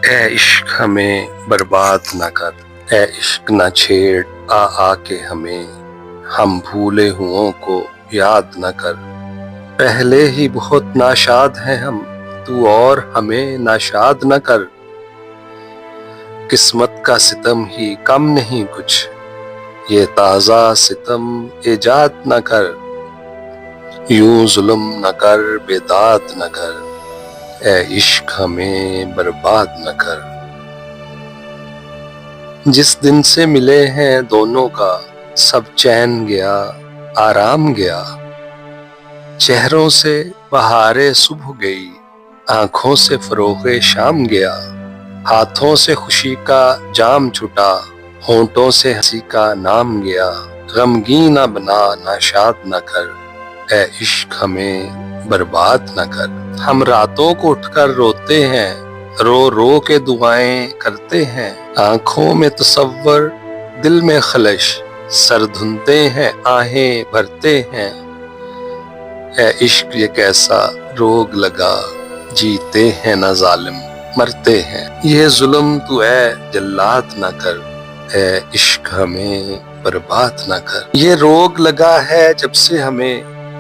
اے عشق ہمیں برباد نہ کر، اے عشق نہ چھیڑ آ کے ہمیں، ہم بھولے ہوئوں کو یاد نہ کر۔ پہلے ہی بہت ناشاد ہیں ہم، تو اور ہمیں ناشاد نہ کر۔ قسمت کا ستم ہی کم نہیں کچھ، یہ تازہ ستم ایجاد نہ کر۔ یوں ظلم نہ کر، بیداد نہ کر، اے عشق ہمیں برباد نہ کر۔ جس دن سے ملے ہیں دونوں کا سب چین گیا، آرام گیا۔ چہروں سے بہار صبح گئی، آنکھوں سے فروغ شام گیا۔ ہاتھوں سے خوشی کا جام چھٹا، ہونٹوں سے ہنسی کا نام گیا۔ غمگین نہ بنا، ناشاد نہ کر، اے عشق ہمیں برباد نہ کر۔ ہم راتوں کو اٹھ کر روتے ہیں، رو رو کے دعائیں کرتے ہیں۔ آنکھوں میں تصور، دل میں خلش، سر دھنتے ہیں آہیں بھرتے ہیں۔ اے عشق یہ کیسا روگ لگا، جیتے ہیں نہ ظالم مرتے ہیں۔ یہ ظلم تو اے جلاد نہ کر، اے عشق ہمیں برباد نہ کر۔ یہ روگ لگا ہے جب سے ہمیں،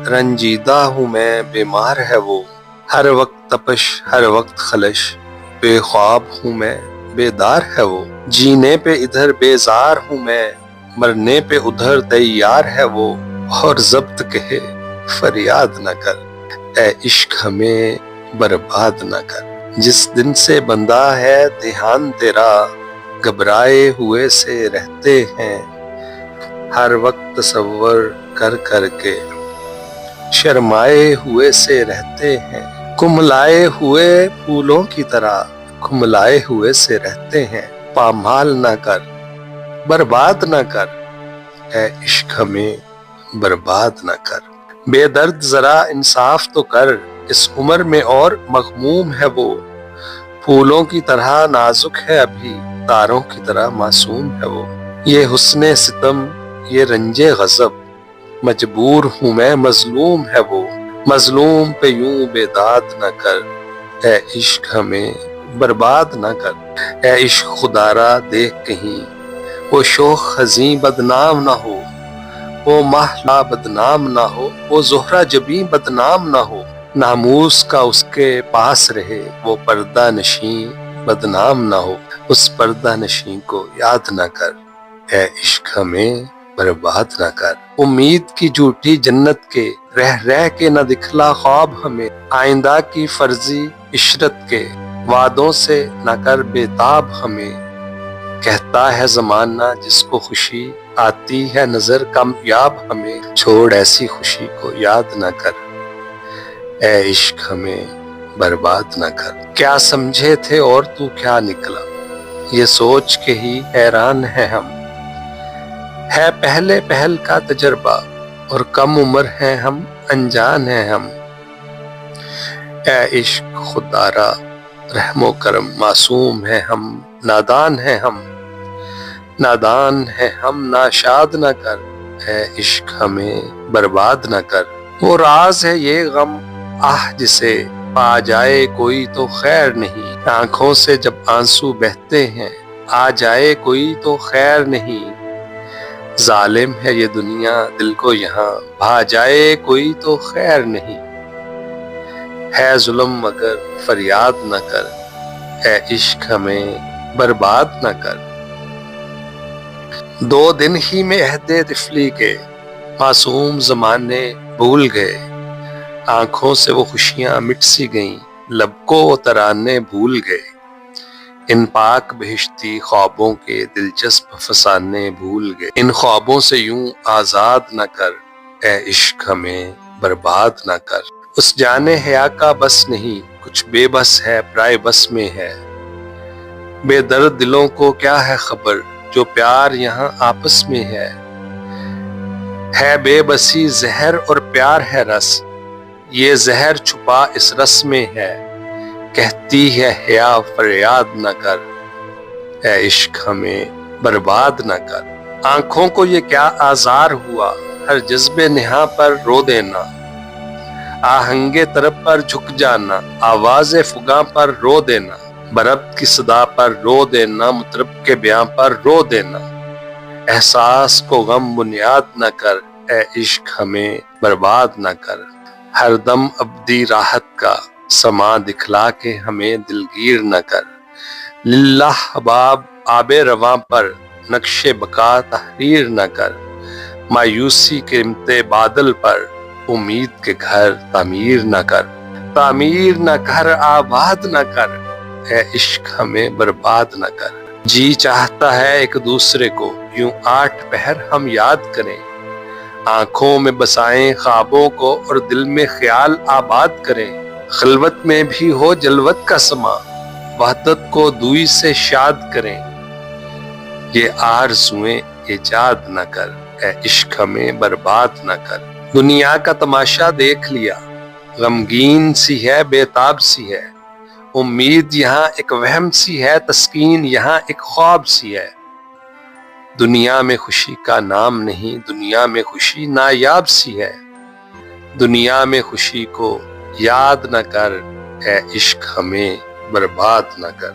رنجیدہ ہوں میں بیمار ہے وہ۔ ہر وقت تپش، ہر وقت خلش، بے خواب ہوں میں بیدار ہے وہ۔ جینے پہ ادھر بیزار ہوں میں، مرنے پہ ادھر تیار ہے وہ۔ اور ضبط کہے فریاد نہ کر، اے عشق ہمیں برباد نہ کر۔ جس دن سے بندہ ہے دھیان تیرا، گھبرائے ہوئے سے رہتے ہیں۔ ہر وقت تصور کر کر کے، شرمائے ہوئے سے رہتے ہیں۔ کملائے ہوئے پھولوں کی طرح، کملائے ہوئے سے رہتے ہیں۔ پامال نہ کر، برباد نہ کر، اے عشق ہمیں برباد نہ کر۔ بے درد ذرا انصاف تو کر، اس عمر میں اور مغموم ہے وہ۔ پھولوں کی طرح نازک ہے ابھی، تاروں کی طرح معصوم ہے وہ۔ یہ حسن ستم، یہ رنج غضب، مجبور ہوں میں مظلوم ہے وہ۔ مظلوم پہ یوں بیداد نہ کر، اے عشق ہمیں برباد نہ کر۔ اے عشق خدا را دیکھ کہیں، وہ شوخ خزیں بدنام نہ ہو۔ وہ ماہ بدنام نہ ہو، وہ زہرہ جبیں بدنام نہ ہو۔ ناموس کا اس کے پاس رہے، وہ پردہ نشیں بدنام نہ ہو۔ اس پردہ نشیں کو یاد نہ کر، اے عشق ہمیں برباد نہ کر۔ امید کی جھوٹی جنت کے، رہ رہ کے نہ دکھلا خواب ہمیں۔ آئندہ کی فرضی عشرت کے، وعدوں سے نہ کر بےتاب ہمیں۔ کہتا ہے زمانہ جس کو خوشی آتی ہے نظر کامیاب ہمیں۔ چھوڑ ایسی خوشی کو یاد نہ کر، اے عشق ہمیں برباد نہ کر۔ کیا سمجھے تھے اور تو کیا نکلا، یہ سوچ کے ہی حیران ہیں ہم۔ ہے پہلے پہل کا تجربہ، اور کم عمر ہیں ہم، انجان ہیں ہم۔ اے عشق خدا را رحم و کرم، معصوم ہیں ہم، نادان ہیں ہم۔ نادان ہیں ہم، ناشاد نہ کر، اے عشق ہمیں برباد نہ کر۔ وہ راز ہے یہ غم آہ جسے، پا جائے کوئی تو خیر نہیں۔ آنکھوں سے جب آنسو بہتے ہیں، آ جائے کوئی تو خیر نہیں۔ ظالم ہے یہ دنیا دل کو یہاں، بھا جائے کوئی تو خیر نہیں۔ ہے ظلم مگر فریاد نہ کر، اے عشق ہمیں برباد نہ کر۔ 2 دن ہی میں عہد طفلی کے، معصوم زمانے بھول گئے۔ آنکھوں سے وہ خوشیاں مٹ سی گئیں، لب کو وہ ترانے بھول گئے۔ ان پاک بہشتی خوابوں کے دلچسپ فسانے بھول گئے۔ ان خوابوں سے یوں آزاد نہ کر، اے عشق ہمیں برباد نہ کر۔ اس جانے حیا کا بس نہیں، کچھ بے بس ہے پرائے بس میں ہے۔ بے درد دلوں کو کیا ہے خبر، جو پیار یہاں آپس میں ہے۔ ہے بے بسی زہر اور پیار ہے رس، یہ زہر چھپا اس رس میں ہے۔ کہتی ہے حیا فریاد نہ کر، اے عشق ہمیں برباد نہ کر۔ آنکھوں کو یہ کیا آزار ہوا، ہر جذب نہاں پر رو دینا۔ آہنگ طرب پر جھک جانا، آواز فغاں پر رو دینا۔ بربط کی صدا پر رو دینا، مطرب کے بیاں پر رو دینا، احساس کو غم بنیاد نہ کر، اے عشق ہمیں برباد نہ کر، ہر دم ابدی راحت کا سما دکھلا کے ہمیں دلگیر نہ کر، للہ باب آب رواں پر نقش بقا تحریر نہ کر، مایوسی کے رمتے بادل پر امید کے گھر تعمیر نہ کر، تعمیر نہ کر آباد نہ کر، اے عشق ہمیں برباد نہ کر، جی چاہتا ہے ایک دوسرے کو یوں 8 پہر ہم یاد کریں، آنکھوں میں بسائیں خوابوں کو اور دل میں خیال آباد کریں، خلوت میں بھی ہو جلوت کا سما، وحدت کو دوئی سے شاد کریں، یہ آرزوئیں ایجاد نہ کر، اے عشق ہمیں برباد نہ کر، دنیا کا تماشا دیکھ لیا، غمگین سی ہے بے تاب سی ہے، امید یہاں ایک وہم سی ہے، تسکین یہاں ایک خواب سی ہے، دنیا میں خوشی کا نام نہیں، دنیا میں خوشی نایاب سی ہے، دنیا میں خوشی کو یاد نہ کر، اے عشق ہمیں برباد نہ کر۔